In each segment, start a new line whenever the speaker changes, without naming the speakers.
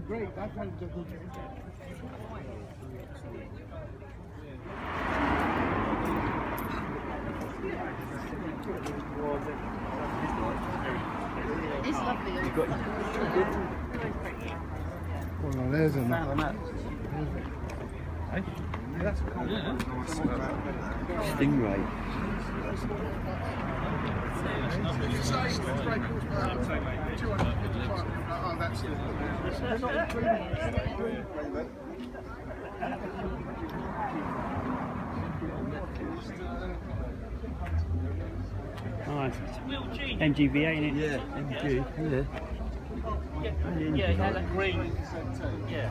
great. That's why it's a good.
It's lovely.
You got
Well, there's a
stingray.
You say 3 quarters per hour, 255. Oh, that's it. They're not including.
Nice. MGV8 in it.
Yeah, MG. Yeah.
Yeah, that green. Yeah.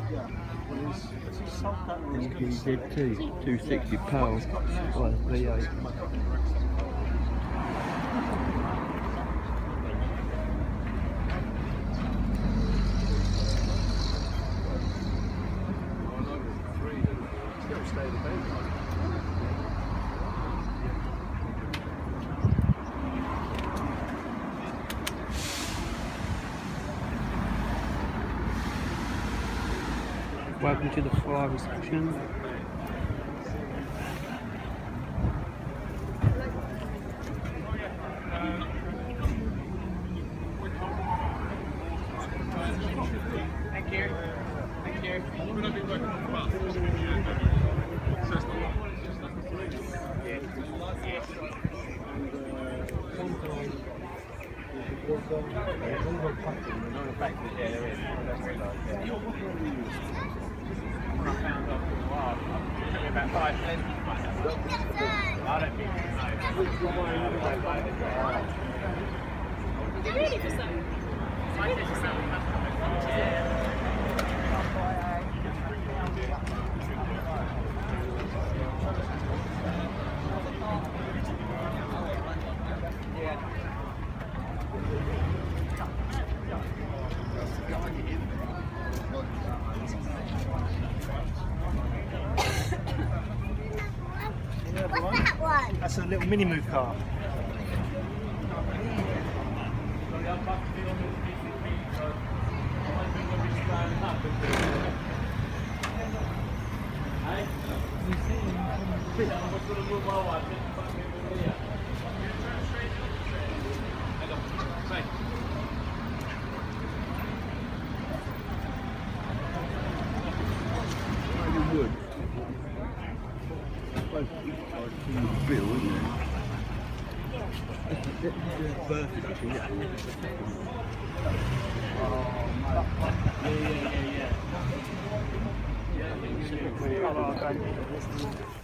MGZT, 260 pounds. Well, V8.
Welcome to the Ferrari section.
Thank you. Thank you. About 5 minutes. I don't think
Is it really for something?
What's that one?
that's a little mini move car.
Wood. Bill, isn't it? Birth edition, yeah.
Yeah.